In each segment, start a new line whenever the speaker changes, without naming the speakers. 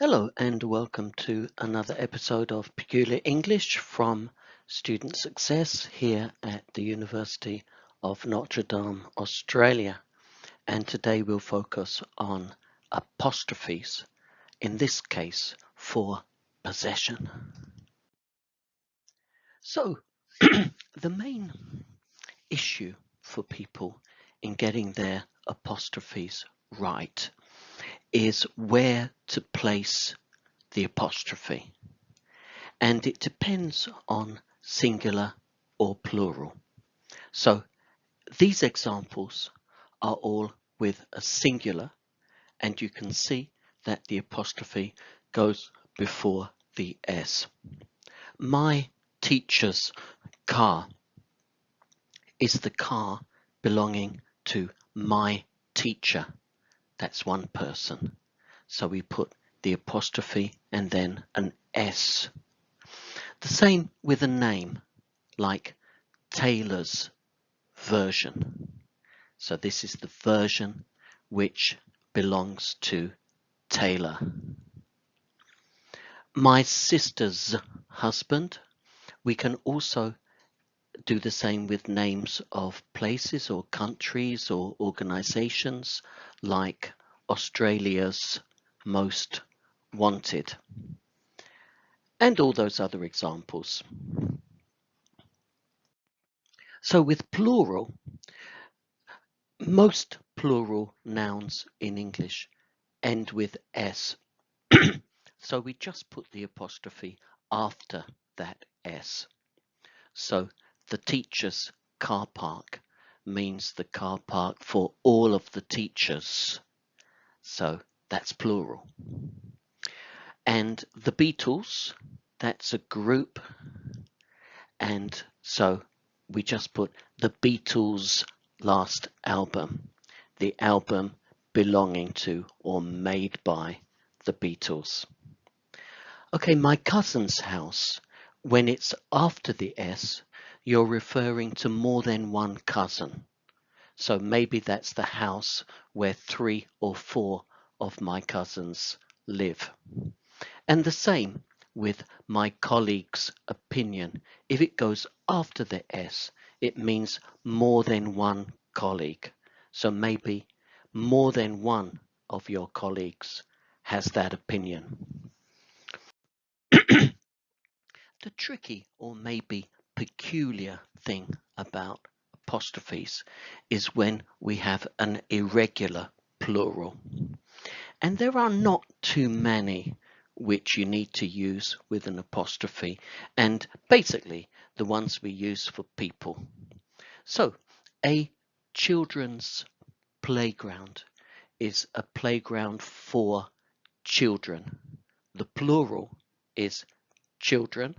Hello and welcome to another episode of Peculiar English from Student Success here at the University of Notre Dame, Australia. And today we'll focus on apostrophes, in this case for possession. So, the main issue for people in getting their apostrophes right is where to place the apostrophe. And it depends on singular or plural. So these examples are all with a singular, and you can see that the apostrophe goes before the S. My teacher's car is the car belonging to my teacher. That's one person. So we put the apostrophe and then an S. The same with a name, like Taylor's version. So this is the version which belongs to Taylor. My sister's husband. We can also do the same with names of places or countries or organizations, like Australia's most wanted, and all those other examples. So with plural, most plural nouns in English end with S. So we just put the apostrophe after that S. So the teacher's car park means the car park for all of the teachers. So that's plural. And the Beatles, that's a group. And so we just put the Beatles' last album, the album belonging to or made by the Beatles. Okay, my cousin's house, when it's after the S, you're referring to more than one cousin. So maybe that's the house where 3 or 4 of my cousins live. And the same with my colleague's opinion. If it goes after the S, it means more than one colleague. So maybe more than one of your colleagues has that opinion. The tricky or maybe peculiar thing about apostrophes is when we have an irregular plural. And there are not too many which you need to use with an apostrophe, and basically the ones we use for people. So a children's playground is a playground for children. The plural is children.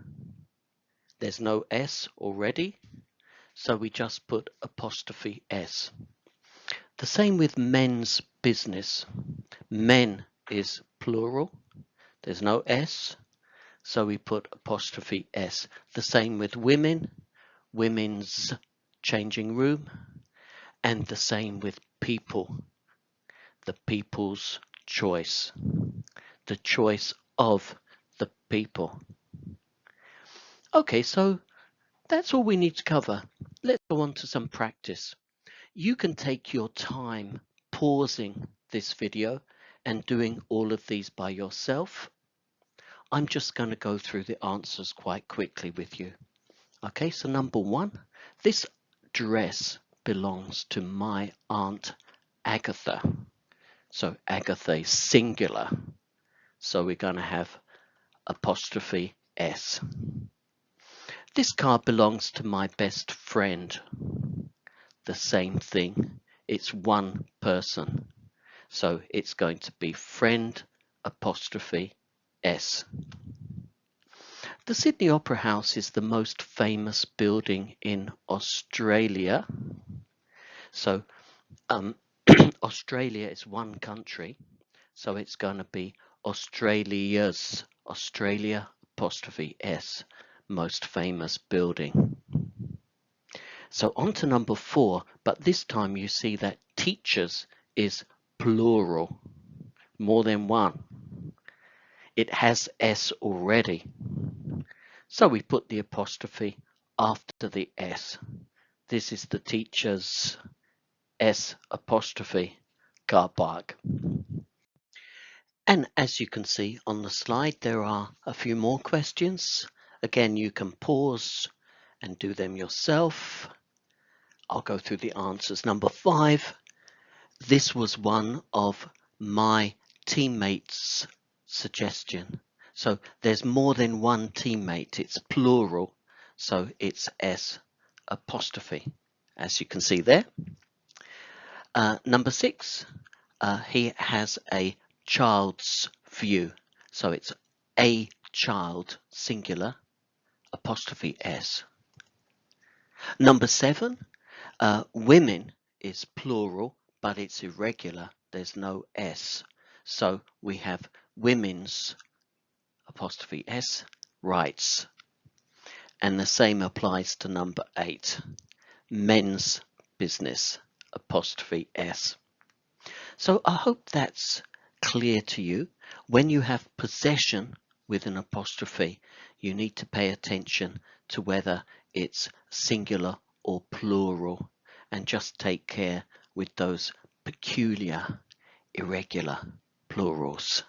There's no S already, so we just put apostrophe S. The same with men's business. Men is plural. There's no S, so we put apostrophe S. The same with women, women's changing room, and the same with people, the people's choice, the choice of the people. Okay, so that's all we need to cover. Let's go on to some practice. You can take your time pausing this video and doing all of these by yourself. I'm just going to go through the answers quite quickly with you. Okay, so number 1, this dress belongs to my Aunt Agatha. So Agatha is singular. So we're going to have apostrophe S. This car belongs to my best friend. The same thing. It's one person. So it's going to be friend apostrophe S. The Sydney Opera House is the most famous building in Australia. So Australia is one country. So it's going to be Australia's, Australia apostrophe S, most famous building. So on to number 4, but this time you see that teachers is plural, more than one. it has S already. So we put the apostrophe after the S. This is the teacher's S apostrophe Garbag. And as you can see on the slide, there are a few more questions. Again, you can pause and do them yourself. I'll go through the answers. Number 5, this was one of my teammates' suggestion. So there's more than one teammate, it's plural, so it's S apostrophe, as you can see there. Number 6, he has a child's view, so it's a child, singular, apostrophe S. Number 7, women is plural, but it's irregular, there's no S, so we have women's, apostrophe S, rights. And the same applies to number 8, men's business, apostrophe S. So I hope that's clear to you. When you have possession with an apostrophe, you need to pay attention to whether it's singular or plural, and just take care with those peculiar, irregular plurals.